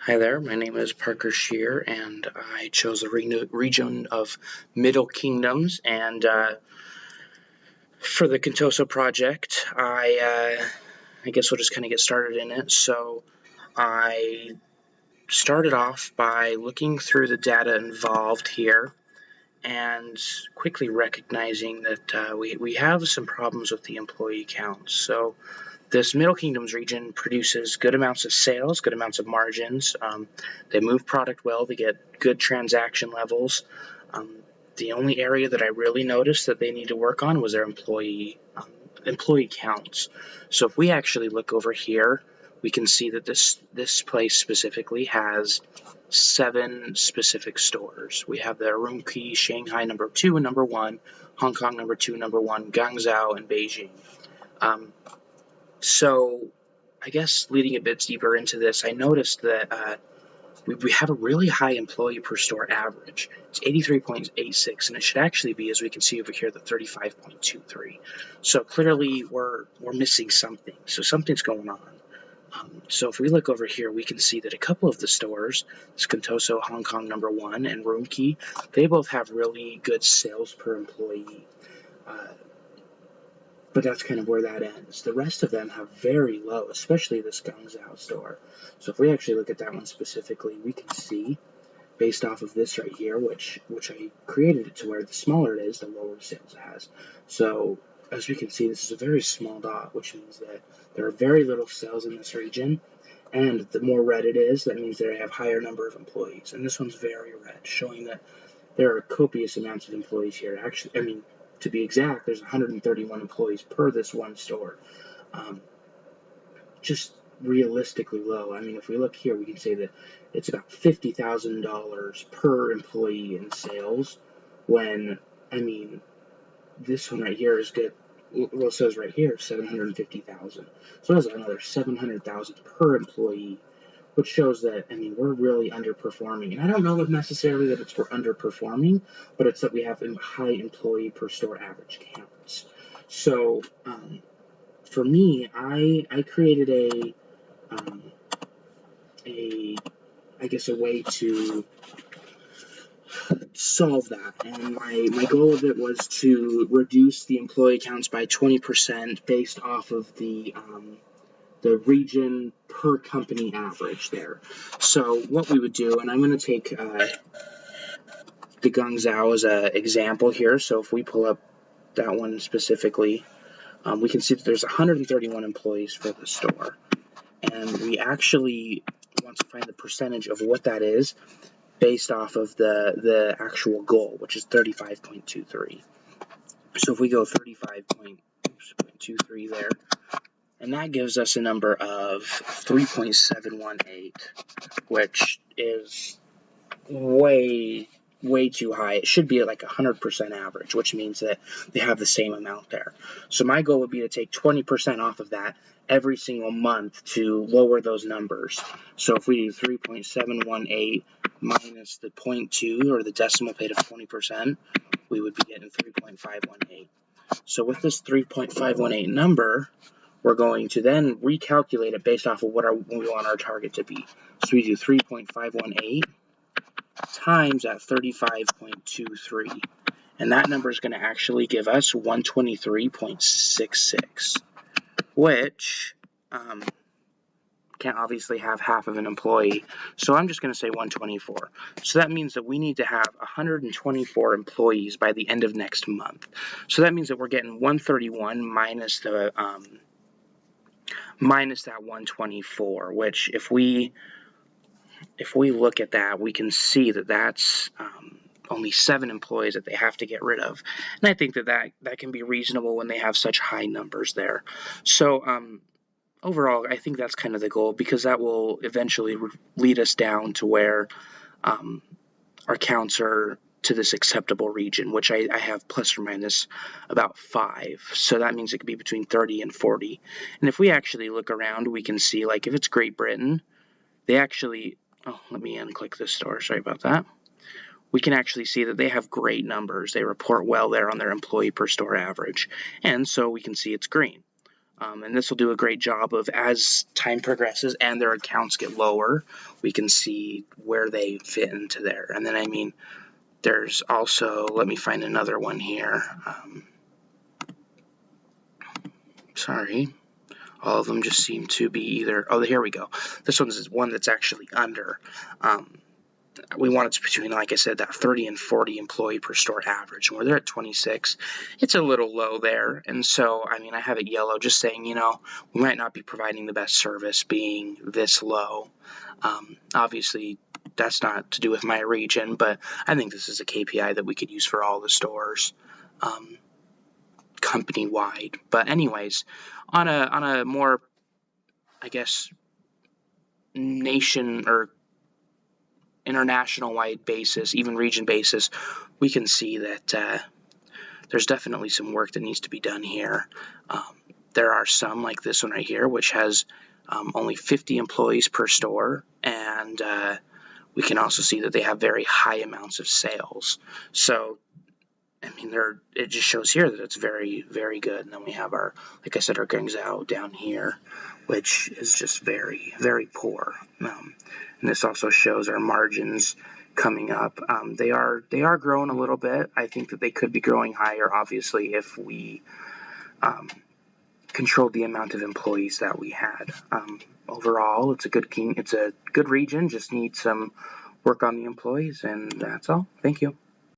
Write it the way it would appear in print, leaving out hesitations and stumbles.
Hi there, my name is Parker Shear, and I chose the region of Middle Kingdoms. And for the Contoso project, I guess we'll just kind of get started in it. So I started off by looking through the data involved here and quickly recognizing that we have some problems with the employee counts. So this Middle Kingdoms region produces good amounts of sales, good amounts of margins. They move product well. They get good transaction levels. The only area that I really noticed that they need to work on was their employee counts. So if we actually look over here, we can see that this place specifically has 7 specific stores. We have the Urumqi, Shanghai #2 and #1, Hong Kong #2 and #1, Guangzhou, and Beijing. So I guess leading a bit deeper into this, I noticed that we have a really high employee per store average. It's 83.86, and it should actually be, as we can see over here, the 35.23. So clearly we're missing something. So something's going on. So if we look over here, we can see that a couple of the stores, this Contoso, Hong Kong #1, and Urumqi, they both have really good sales per employee. But that's kind of where that ends. The rest of them have very low, especially this Guangzhou store. So if we actually look at that one specifically, we can see, based off of this right here, which I created it to where the smaller it is, the lower sales it has. So as we can see, this is a very small dot, which means that there are very little sales in this region. And the more red it is, that means they have higher number of employees. And this one's very red, showing that there are copious amounts of employees here. Actually, to be exact, there's 131 employees per this one store. Just realistically low. If we look here, we can say that it's about $50,000 per employee in sales, when, this one right here is good. Well, it says right here, 750,000. So that's another 700,000 per employee, which shows that, we're really underperforming. And I don't know if necessarily that it's we're underperforming, but it's that we have high employee per store average counts. So for me, I created a way to solve that. And my goal of it was to reduce the employee counts by 20% based off of the region per company average there. So what we would do, and I'm going to take the Guangzhou as an example here. So if we pull up that one specifically, we can see that there's 131 employees for the store. And we actually want to find the percentage of what that is based off of the actual goal, which is 35.23. So if we go 35.23 there, and that gives us a number of 3.718, which is way too high. It should be at like 100% average, which means that they have the same amount there. So my goal would be to take 20% off of that every single month to lower those numbers. So if we do 3.718 minus the 0.2, or the decimal point of 20%, we would be getting 3.518. So with this 3.518 number, we're going to then recalculate it based off of what we want our target to be. So we do 3.518 times that 35.23. And that number is going to actually give us 123.66, which can't obviously have half of an employee. So I'm just going to say 124. So that means that we need to have 124 employees by the end of next month. So that means that we're getting 131 minus that 124, which if we look at that, we can see that that's only 7 employees that they have to get rid of. And I think that can be reasonable when they have such high numbers there. So overall, I think that's kind of the goal, because that will eventually lead us down to where our counts are to this acceptable region, which I have plus or minus about 5. So that means it could be between 30 and 40. And if we actually look around, we can see, like, if it's Great Britain, they actually, let me unclick this store, sorry about that. We can actually see that they have great numbers. They report well there on their employee per store average. And so we can see it's green. And this will do a great job of, as time progresses and their accounts get lower, we can see where they fit into there. And then, I mean, there's also, let me find another one here. Sorry. All of them just seem to be either, oh, here we go. This one's one that's actually under. We want it to be between, like I said, that 30 and 40 employee per store average. And where they're at 26, it's a little low there. And so, I mean, I have it yellow just saying, you know, we might not be providing the best service being this low. Obviously, that's not to do with my region, but I think this is a KPI that we could use for all the stores, company-wide. But anyways, on a more, I guess, nation or international-wide basis, even region basis, we can see that there's definitely some work that needs to be done here. There are some, like this one right here, which has only 50 employees per store, and we can also see that they have very high amounts of sales. So, I mean, it just shows here that it's very, very good. And then we have our, like I said, our Guangzhou down here, which is just very, very poor. And this also shows our margins coming up. They are growing a little bit. I think that they could be growing higher, obviously, if we controlled the amount of employees that we had. Overall, it's a good region. Just needs some work on the employees, and that's all. Thank you.